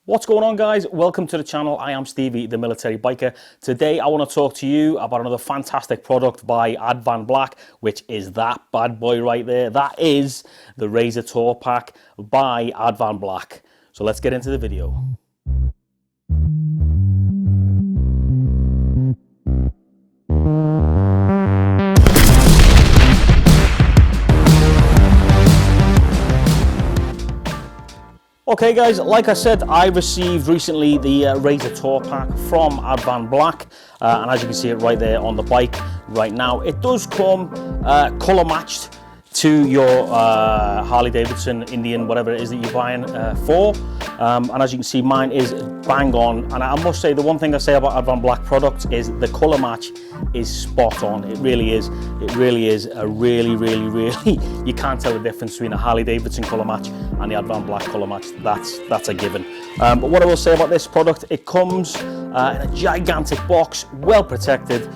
What's going on, guys? Welcome to the channel. I am Stevie, the military biker. Today I want to talk to you about another fantastic product by Advanblack, which is that bad boy right there. That is the Razor Tour Pack by Advanblack. So let's get into the video. Okay guys, like I said, I received recently the Razor Tour Pack from Advanblack, and as you can see it right there on the bike right now, it does come colour matched to your Harley-Davidson, Indian, whatever it is that you're buying for. And as you can see, mine is bang on. And I must say, the one thing I say about Advanblack products is the colour match is spot on. It really is. It really is a really, you can't tell the difference between a Harley-Davidson colour match and the Advanblack colour match. That's a given. But what I will say about this product, it comes in a gigantic box, well protected.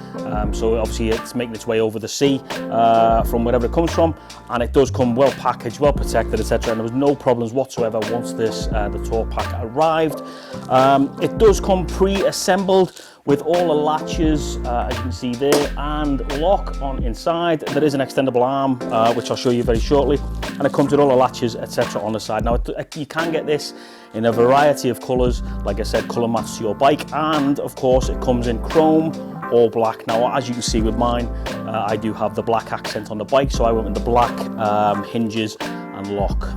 So obviously it's making its way over the sea from wherever it comes from, and it does come well packaged, well protected, etc. And there was no problems whatsoever once this the Tour Pack arrived. It does come pre-assembled with all the latches, as you can see there, and lock on inside. There is an extendable arm, which I'll show you very shortly, and it comes with all the latches, etc. on the side. Now, you can get this in a variety of colours, like I said, colour match to your bike, and of course it comes in chrome or black. Now, as you can see with mine, I do have the black accent on the bike, so I went with the black hinges and lock.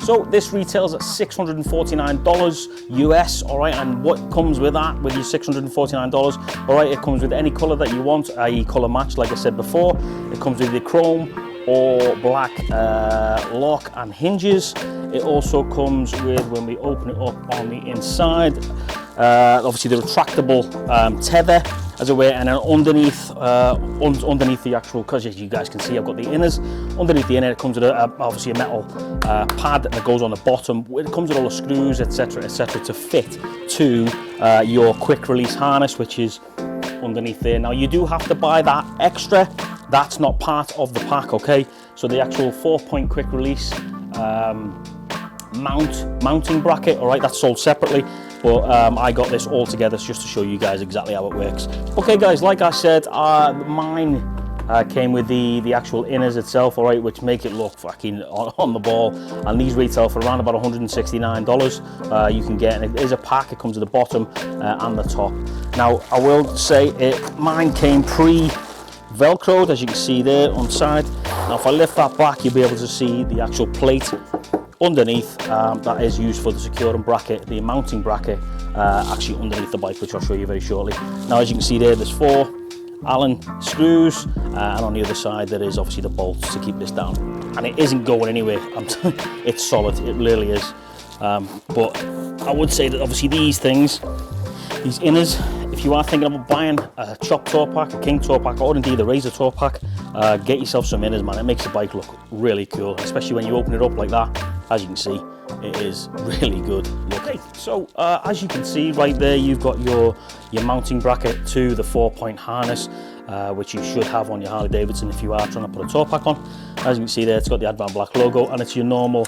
So this retails at $649 US, all right, and what comes with that, with your $649, all right, it comes with any colour that you want, i.e. colour match, like I said before. It comes with the chrome or black lock and hinges. It also comes with, when we open it up on the inside, obviously the retractable tether, as it were, and then underneath the actual, because as you guys can see, I've got the inners. Underneath the inner, it comes with obviously a metal pad that goes on the bottom. It comes with all the screws, etc., to fit to your quick release harness, which is underneath there. Now, you do have to buy that extra. That's not part of the pack, okay? So the actual 4-point quick release mounting bracket, all right, that's sold separately. But I got this all together just to show you guys exactly how it works. Okay guys, like I said, mine came with the actual inners itself, all right, which make it look fucking on the ball. And these retail for around about $169. You can get, and it is a pack, it comes at the bottom and the top. Now, I will say mine came pre-velcroed, as you can see there on the side. Now, if I lift that back, you'll be able to see the actual plate underneath that is used for the securing bracket, the mounting bracket, actually underneath the bike, which I'll show you very shortly. Now, as you can see there's 4 Allen screws, and on the other side there is obviously the bolts to keep this down, and it isn't going anywhere. It's solid, it really is. But I would say that obviously these things, these inners, if you are thinking about buying a Chop Tour Pack, a King Tour Pack, or indeed the Razor Tour Pack, get yourself some inners, man. It makes the bike look really cool, especially when you open it up like that. As you can see, it is really good looking. So as you can see right there, you've got your mounting bracket to the 4-point harness, which you should have on your Harley-Davidson if you are trying to put a Tour Pack on. As you can see there, it's got the Advanblack logo, and it's your normal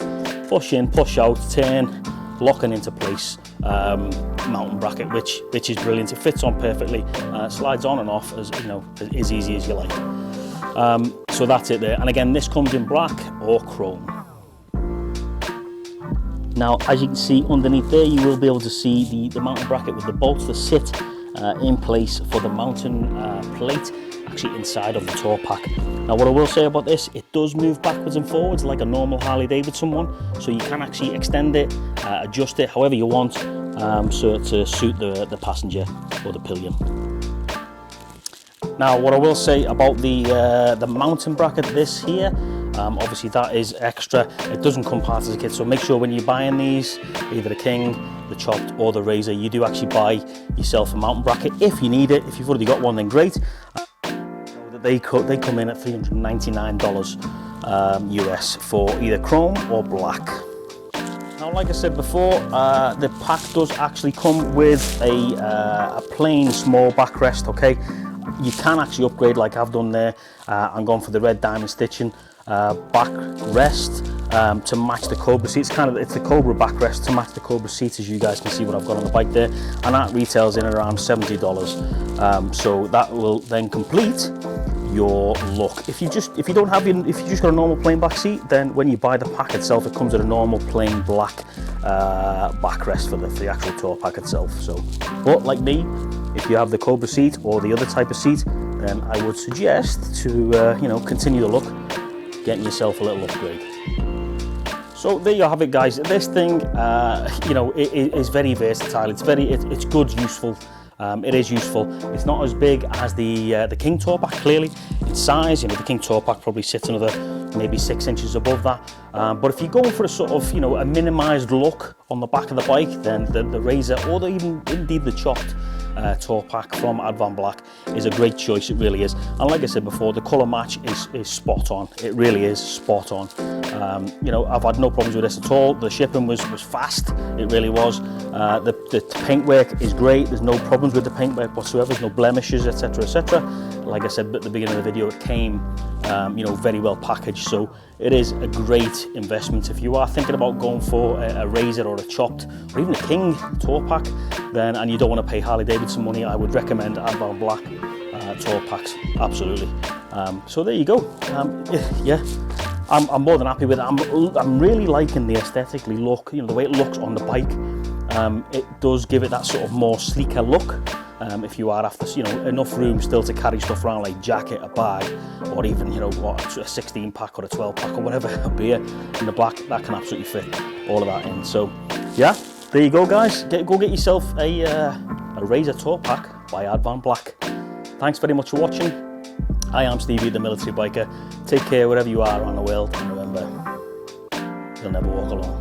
push in, push out, turn, locking into place mountain bracket, which is brilliant. It fits on perfectly, slides on and off as as easy as you like. So that's it there. And again, this comes in black or chrome. Now, as you can see underneath there, you will be able to see the mountain bracket with the bolts that sit in place for the mountain plate, actually inside of the Tour Pack. Now, what I will say about this, it does move backwards and forwards like a normal Harley-Davidson one, so you can actually extend it, adjust it however you want, so to suit the passenger or the pillion. Now, what I will say about the mountain bracket, this here, obviously that is extra. It doesn't come part as a kit, so make sure when you're buying these, either the King, the Chopped or the Razor, you do actually buy yourself a mountain bracket if you need it. If you've already got one, then great. They come in at $399 US for either chrome or black. Now, like I said before, the pack does actually come with a plain small backrest, okay? You can actually upgrade like I've done there and gone for the red diamond stitching backrest to match the Cobra seat. It's the Cobra backrest to match the Cobra seat, as you guys can see what I've got on the bike there, and that retails in around $70. So that will then complete your look. If you just got a normal plain back seat, then when you buy the pack itself, it comes with a normal plain black backrest for the actual tour pack itself. So, but like me, if you have the Cobra seat or the other type of seat, then I would suggest to continue the look, getting yourself a little upgrade. So there you have it, guys. This thing, it is very versatile. It's good, useful. It is useful. It's not as big as the King Tour Pack, clearly. In size, the King Tour Pack probably sits another maybe 6 inches above that. But if you're going for a sort of, a minimized look on the back of the bike, then the Razor, or indeed the chopped Tour Pack from Advanblack is a great choice. It really is. And like I said before, the color match is spot on. It really is spot on. I've had no problems with this at all. The shipping was fast. It really was. The paintwork is great. There's no problems with the paintwork whatsoever. There's no blemishes, etc., etc. Like I said at the beginning of the video, it came very well packaged. So it is a great investment. If you are thinking about going for a Razor or a chopped or even a King Tour Pack, and you don't want to pay Harley-Davidson money, I would recommend Advanblack Tour Packs, absolutely. So there you go. Yeah, I'm more than happy with it. I'm really liking the aesthetically look, the way it looks on the bike. It does give it that sort of more sleeker look. If you are after, enough room still to carry stuff around like jacket, a bag, or even, a 16 pack or a 12 pack or whatever, a beer in the back, that can absolutely fit all of that in. So yeah, there you go, guys. Go get yourself a Razor Tour Pack by Advanblack. Thanks very much for watching. I am Stevie, the military biker. Take care wherever you are around the world, and remember, you'll never walk alone.